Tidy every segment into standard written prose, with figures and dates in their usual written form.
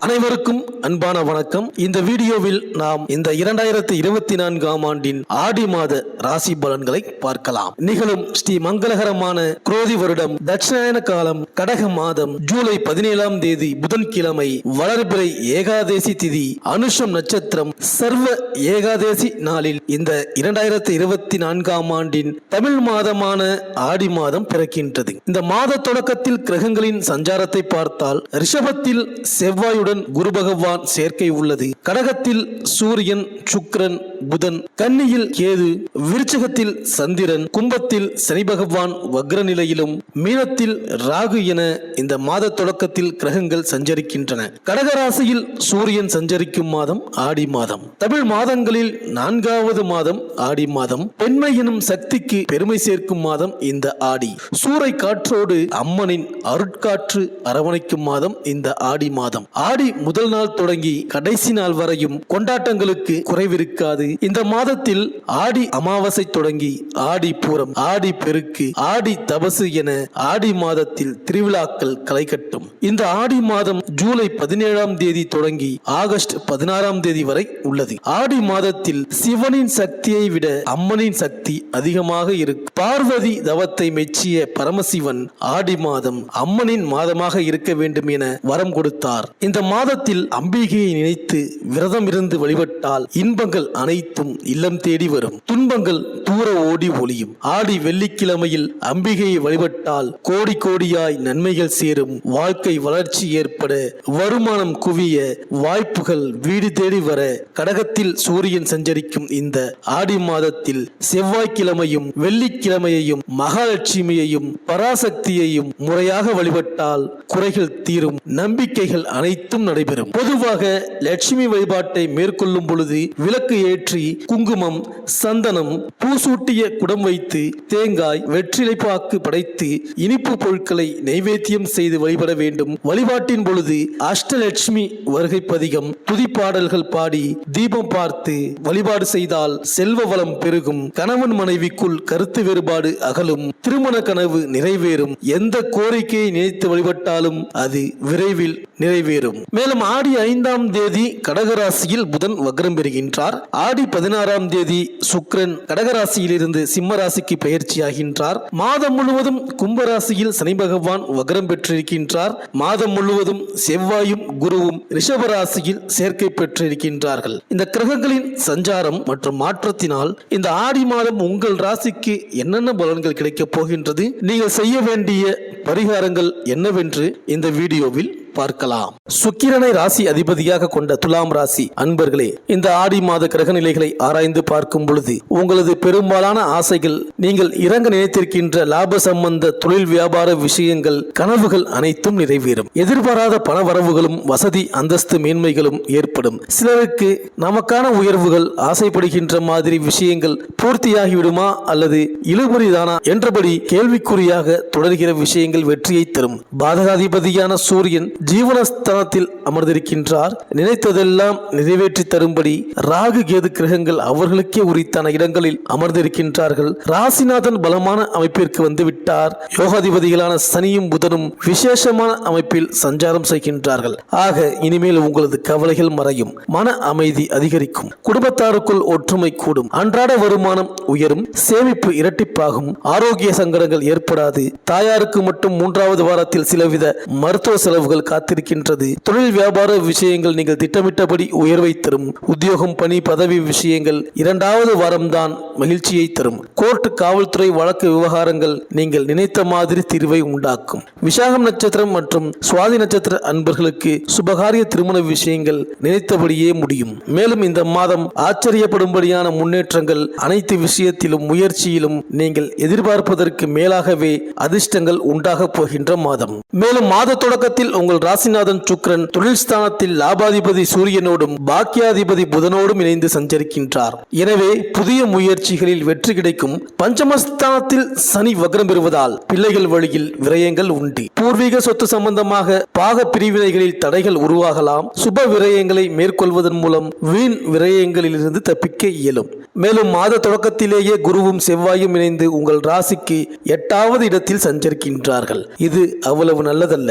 அனைவருக்கும் அன்பான வணக்கம். இந்த வீடியோவில் நாம் இந்த 2024ஆம் ஆண்டின் ஆடி மாத ராசி பலன்களை பார்க்கலாம். நிகழும் ஸ்ரீ மங்களகரமான குரோதி வருடம் தட்சிணாயன காலம் கடக மாதம் ஜூலை 17ஆம் தேதி புதன்கிழமை வளர்பிறை ஏகாதேசி திதி அனுஷம் நட்சத்திரம் சர்வ ஏகாதேசி நாளில் இந்த 2024ஆம் ஆண்டின் தமிழ் மாதமான ஆடி மாதம் பிறக்கின்றது. இந்த மாத தொடக்கத்தில் கிரகங்களின் சஞ்சாரத்தை பார்த்தால் ரிஷபத்தில் செவ்வாயுடன் குரு பகவான் சேர்க்கை உள்ளது. கடகத்தில் சூரியன், சுக்கிரன், புதன், கன்னியில் கேது, விருச்சிகத்தில் சந்திரன், கும்பத்தில் சனி பகவான் வக்ர நிலையிலும், மீனத்தில் ராகு என இந்த மாத தொடக்கத்தில் கிரகங்கள் சஞ்சரிக்கின்றன. கடகராசியில் சூரியன் சஞ்சரிக்கும் மாதம் ஆடி மாதம். தமிழ் மாதங்களில் 4வது மாதம் ஆடி மாதம். பெண்மை எனும் சக்திக்கு பெருமை சேர்க்கும் மாதம் இந்த ஆடி. சூறை காற்றோடு அம்மனின் அருட்காற்று அரவணைக்கும் மாதம் இந்த ஆடி மாதம். ஆடி முதல் நாள் தொடங்கி கடைசி நாள் வரையும் கொண்டாட்டங்களுக்கு குறைவிருக்காது. இந்த மாதத்தில் ஆடி அமாவாசை தொடங்கி ஆடி பூரம், ஆடி பெருக்கு, ஆடி தபசு என ஆடி மாதத்தில் திருவிழாக்கள் களை கட்டும். இந்த ஆடி மாதம் ஜூலை 17ஆம் தேதி தொடங்கி ஆகஸ்ட் 16ஆம் தேதி வரை உள்ளது. ஆடி மாதத்தில் சிவனின் சக்தியை விட அம்மனின் சக்தி அதிகமாக இருக்கும். பார்வதி தவத்தை மெச்சிய பரமசிவன் ஆடி மாதம் அம்மனின் மாதமாக இருக்க வேண்டும் என வரம் கொடுத்தார். இந்த மாதத்தில் அம்பிகையை நினைத்து விரதம் இருந்து வழிபட்டால் இன்பங்கள் அனைத்தும் இல்லம் தேடி வரும், துன்பங்கள் தூர ஓடி ஒளியும். ஆடி வெள்ளிக்கிழமையில் அம்பிகையை வழிபட்டால் கோடி கோடியாய் நன்மைகள் சேரும், வாழ்க்கை வளர்ச்சி ஏற்பட, வருமானம் குவிய, வாய்ப்புகள் வீடு தேடி வர. கடகத்தில் சூரியன் சஞ்சரிக்கும் இந்த ஆடி மாதத்தில் செவ்வாய்க்கிழமையும் வெள்ளிக்கிழமையையும் மகாலட்சுமியையும் பராசக்தியையும் முறையாக வழிபட்டால் குறைகள் தீரும், நம்பிக்கைகள் அனைத்தும் நடைபெறும். பொதுவாக லட்சுமி வழிபாட்டை மேற்கொள்ளும் பொழுது விளக்கு ஏற்றி குங்குமம், சந்தனம், பூசூட்டிய குடம் வைத்து தேங்காய், வெற்றிலைப்பாக்கு படைத்து இனிப்பு பொருட்களை நைவேத்தியம் செய்து வழிபட வேண்டும். வழிபாட்டின் பொழுது அஷ்டலட்சுமி வருகை பதிகம், துதிப்பாடல்கள் பாடி தீபம் பார்த்து வழிபாடு செய்தால் செல்வ வளம் பெருகும், கணவன் மனைவிக்குள் கருத்து வேறுபாடு அகலும், திருமண கனவு நிறைவேறும், எந்த கோரிக்கையை நினைத்து வழிபட்டாலும் அது விரைவில் நிறைவேறும். மேலும் ஆடி 5ஆம் தேதி கடகராசியில் புதன் வக்ரம் பெறுகின்றார். ஆடி 16ஆம் தேதி சுக்கிரன் கடகராசியில் இருந்து சிம்ம ராசிக்கு பெயர்ச்சியாகின்றார். மாதம் முழுவதும் கும்பராசியில் சனி பகவான் வக்ரம் பெற்றிருக்கின்றார். மாதம் முழுவதும் செவ்வாயும் குருவும் ரிஷபராசியில் சேர்க்கை பெற்றிருக்கின்றார்கள். இந்த கிரகங்களின் சஞ்சாரம் மற்றும் மாற்றத்தினால் இந்த ஆடி மாதம் உங்கள் ராசிக்கு என்னென்ன பலன்கள் கிடைக்கப் போகின்றது, நீங்கள் செய்ய வேண்டிய பரிகாரங்கள் என்னவென்று இந்த வீடியோவில் பார்க்கலாம். சுக்கிரனை ராசி அதிபதியாக கொண்ட துலாம் ராசி அன்பர்களே, இந்த ஆடி மாத கிரக நிலைகளை ஆராய்ந்து பார்க்கும் பொழுது உங்களது பெரும்பாலான ஆசைகள், நீங்கள் இறங்க நினைத்திருக்கின்ற லாப சம்பந்த தொழில் வியாபார விஷயங்கள், கனவுகள் அனைத்தும் நிறைவேறும். எதிர்பாராத பண வரவுகளும் வசதி அந்தஸ்து மேன்மைகளும் ஏற்படும். சிலருக்கு நமக்கான உயர்வுகள் ஆசைப்படுகின்ற மாதிரி விஷயங்கள் பூர்த்தியாகிவிடுமா அல்லது இழுபறிதானா என்றபடி கேள்விக்குறியாக தொடர்கிற விஷயங்கள் வெற்றியை தரும். பாதகாதிபதியான சூரியன் ஜீவனஸ்தானத்தில் அமர்ந்திருக்கின்றார். நினைத்ததெல்லாம் நிறைவேற்றி தரும்படி ராகு கேது கிரகங்கள் அவர்களுக்கே உரித்தான இடங்களில் அமர்ந்திருக்கின்றார்கள். ராசிநாதன் பலமான அமைப்பிற்கு வந்துவிட்டார். யோகாதிபதிகளான சனியும் புதனும் விசேஷமான அமைப்பில் சஞ்சாரம் செய்கின்றார்கள். ஆக இனிமேல் உங்களது கவலைகள் மறையும், மன அமைதி அதிகரிக்கும், குடும்பத்தாருக்குள் ஒற்றுமை கூடும், அன்றாட வருமானம் உயரும், சேமிப்பு இரட்டிப்பாகும், ஆரோக்கிய சங்கடங்கள் ஏற்படாது. தாயாருக்கு மட்டும் 3வது வாரத்தில் சிலவித மருத்துவ செலவுகள் காத்திருக்கின்றது. தொழில் வியாபார விஷயங்கள் நீங்கள் திட்டமிட்டபடி உயர்வை தரும். உத்தியோகம், பணி, பதவி விஷயங்கள் 2வது வாரம்தான் மகிழ்ச்சியை தரும். கோர்ட், காவல்துறை வழக்கு விவகாரங்கள் நீங்கள் நினைத்த மாதிரி தீர்வை உண்டாக்கும். விசாகம் நட்சத்திரம் மற்றும் சுவாதி நட்சத்திர அன்பர்களுக்கு சுபகாரிய திருமண விஷயங்கள் நினைத்தபடியே முடியும். மேலும் இந்த மாதம் ஆச்சரியப்படும்படியான முன்னேற்றங்கள், அனைத்து விஷயத்திலும் முயற்சியிலும் நீங்கள் எதிர்பார்ப்பதற்கு மேலாகவே அதிர்ஷ்டங்கள் உண்டாக போகின்ற மாதம். மேலும் மாத தொடக்கத்தில் உங்கள் ராசிநாதன் சுக்கிரன் தொழில் ஸ்தானத்தில் லாபாதிபதி சூரியனோடும் பாக்கியாதிபதி புதனோடும் இணைந்து சஞ்சரிக்கின்றார். எனவே புதிய முயற்சிகளில் வெற்றி கிடைக்கும். பஞ்சமஸ்தானத்தில் சனி வக்ரம் பெறுவதால் பிள்ளைகள் வழியில் விரயங்கள் உண்டு. பூர்வீக சொத்து சம்பந்தமாக பாக பிரிவினைகளில் தடைகள் உருவாகலாம். சுப விரயங்களை மேற்கொள்வதன் மூலம் வீண் விரயங்களிலிருந்து தப்பிக்க இயலும். மேலும் மாத தொடக்கத்திலேயே குருவும் செவ்வாயும் இணைந்து உங்கள் ராசிக்கு 8வது இடத்தில் சஞ்சரிக்கின்றார்கள். இது அவ்வளவு நல்லதல்ல.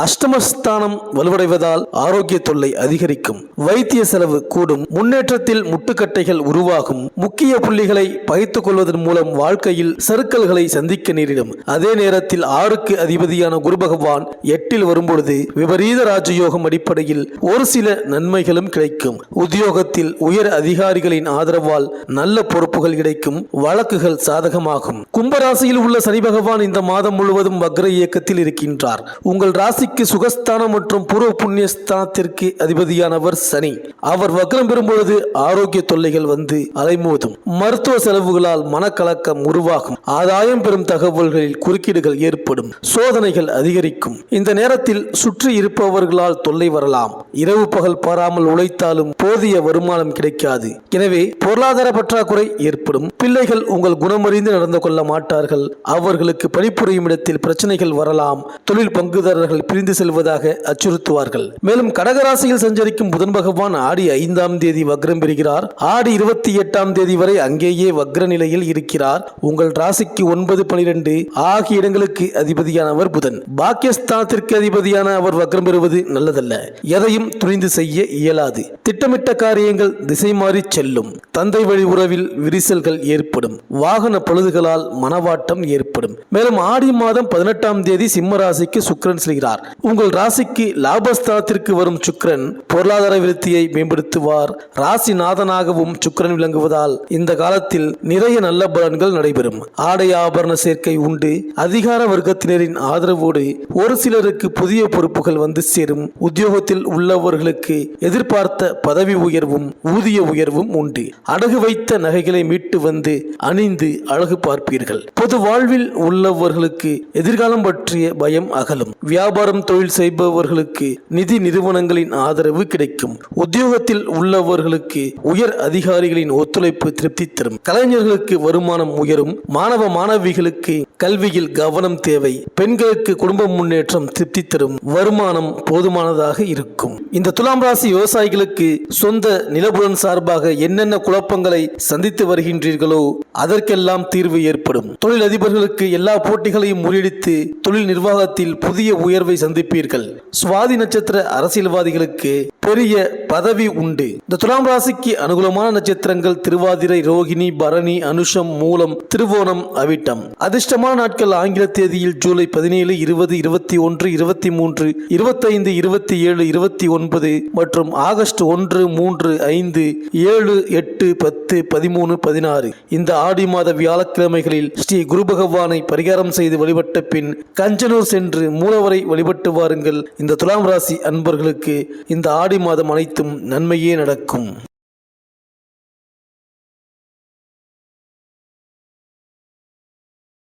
அஷ்டம குடும்பஸ்தானம் வலுவடைவதால் ஆரோக்கிய தொல்லை அதிகரிக்கும். வைத்திய செலவு கூடும். முன்னேற்றத்தில் முட்டுக்கட்டைகள் உருவாகும். முக்கிய புள்ளிகளை பகிர்த்துக் கொள்வதன் மூலம் வாழ்க்கையில் சறுக்கல்களை சந்திக்க நேரிடும். அதே நேரத்தில் 6க்கு அதிபதியான குரு பகவான் 8இல் வரும்பொழுது விபரீத ராஜயோகம் அடிப்படையில் ஒரு சில நன்மைகளும் கிடைக்கும். உத்தியோகத்தில் உயர் அதிகாரிகளின் ஆதரவால் நல்ல பொறுப்புகள் கிடைக்கும். வழக்குகள் சாதகமாகும். கும்பராசியில் உள்ள சனி பகவான் இந்த மாதம் முழுவதும் வக்ர இயக்கத்தில் இருக்கின்றார். உங்கள் ராசிக்கு சுகஸ்தானம் மற்றும் பூர்வ புண்ணியஸ்தானத்திற்கு அதிபதியானவர் சனி. அவர் வக்ரம் பெறும் பொழுது ஆரோக்கிய தொல்லைகள் வந்து அலைமோதும். மருத்துவ செலவுகளால் மனக்கலக்கம் உருவாகும். ஆதாயம் பெறும் தகவல்களில் குறுக்கீடுகள் ஏற்படும். சோதனைகள் அதிகரிக்கும். இந்த நேரத்தில் சுற்றி இருப்பவர்களால் தொல்லை வரலாம். இரவு பகல் பாராமல் உழைத்தாலும் போதிய வருமானம் கிடைக்காது. எனவே பொருளாதார பற்றாக்குறை ஏற்படும். பிள்ளைகள் உங்கள் குணமறிந்து நடந்து கொள்ள மாட்டார்கள். அவர்களுக்கு பணிபுரியும் இடத்தில் பிரச்சனைகள் வரலாம். தொழில் பங்குதாரர்கள் பிரிந்து செல்வதாக அச்சுறுத்துவார்கள். மேலும் கடகராசியில் சஞ்சரிக்கும் புதன் பகவான் ஆடி 5ஆம் தேதி வக்ரம் பெறுகிறார். ஆடி 28ஆம் தேதி வரை அங்கேயே வக்ர நிலையில் இருக்கிறார். உங்கள் ராசிக்கு 9, 12 ஆகிய இடங்களுக்கு அதிபதியானவர் புதன். பாக்கியஸ்தானத்திற்கு அதிபதியான அவர் வக்ரம் பெறுவது நல்லதல்ல. எதையும் துணிந்து செய்ய இயலாது. திட்டமிட்ட காரியங்கள் திசை மாறி செல்லும். தந்தை வழி உறவில் விரிசல்கள் ஏற்படும். வாகன பழுதுகளால் மனவாட்டம் ஏற்படும். மேலும் ஆடி மாதம் 18ஆம் தேதி சிம்ம ராசிக்கு சுக்கிரன் செல்கிறார். உங்கள் ராசிக்கு லாபஸ்தானத்திற்கு வரும் சுக்கிரன் பொருளாதார விருத்தியை மேம்படுத்துவார். ராசிநாதனாகவும் சுக்கிரன் விளங்குவதால் இந்த காலத்தில் நிறைய நல்ல பலன்கள் நடைபெறும். ஆடை ஆபரண சேர்க்கை உண்டு. அதிகார வர்க்கத்தினரின் ஆதரவோடு ஒரு சிலருக்கு புதிய பொறுப்புகள் வந்து சேரும். உத்தியோகத்தில் உள்ளவர்களுக்கு எதிர்பார்த்த பதவி உயர்வும் ஊதிய உயர்வும் உண்டு. அடகு வைத்த நகைகளை மீட்டு வந்து அணிந்து அழகு பார்ப்பீர்கள். பொது வாழ்வில் உள்ளவர்களுக்கு எதிர்காலம் பற்றிய பயம் அகலும். வியாபாரம் தொழில் செய்பவர்களுக்கு நிதி நிறுவனங்களின் ஆதரவு கிடைக்கும். உத்தியோகத்தில் உள்ளவர்களுக்கு உயர் அதிகாரிகளின் ஒத்துழைப்பு திருப்தி தரும். கலைஞர்களுக்கு வருமானம் உயரும். மாணவ மாணவிகளுக்கு கல்வியில் கவனம் தேவை. பெண்களுக்கு குடும்ப முன்னேற்றம் திருப்தி தரும். வருமானம் போதுமானதாக இருக்கும். இந்த துலாம் ராசி விவசாயிகளுக்கு சொந்த நிலபுலன் சார்பாக என்னென்ன குழப்பங்களை சந்தித்து வருகின்றீர்களோ அதற்கெல்லாம் தீர்வு ஏற்படும். தொழில் அதிபர்களுக்கு எல்லா போட்டிகளையும் முறியடித்து தொழில் நிர்வாகத்தில் புதிய உயர்வை சந்திப்பீர்கள். சுவாதி நட்சத்திர அரசியல்வாதிகளுக்கு பெரிய பதவி உண்டு. இந்த துலாம் ராசிக்கு அனுகூலமான நட்சத்திரங்கள் திருவாதிரை, ரோகிணி, பரணி, அனுஷம், மூலம், திருவோணம், அவிட்டம். அதிர்ஷ்டமான நாட்கள் ஆங்கில தேதியில் ஜூலை 17, 20, 21, 23, 25, 27, 29 மற்றும் ஆகஸ்ட் 1, 3, 5, 7, 8, 10, 13, 16. இந்த ஆடி மாத வியாழக்கிழமைகளில் ஸ்ரீ குரு பகவானை பரிகாரம் செய்து வழிபட்ட பின் கஞ்சனூர் சென்று மூலவரை வழிபட்டு வாருங்கள். இந்த துலாம் ராசி அன்பர்களுக்கு இந்த ஆடி மாதம் அனைத்தும் நன்மையே நடக்கும்.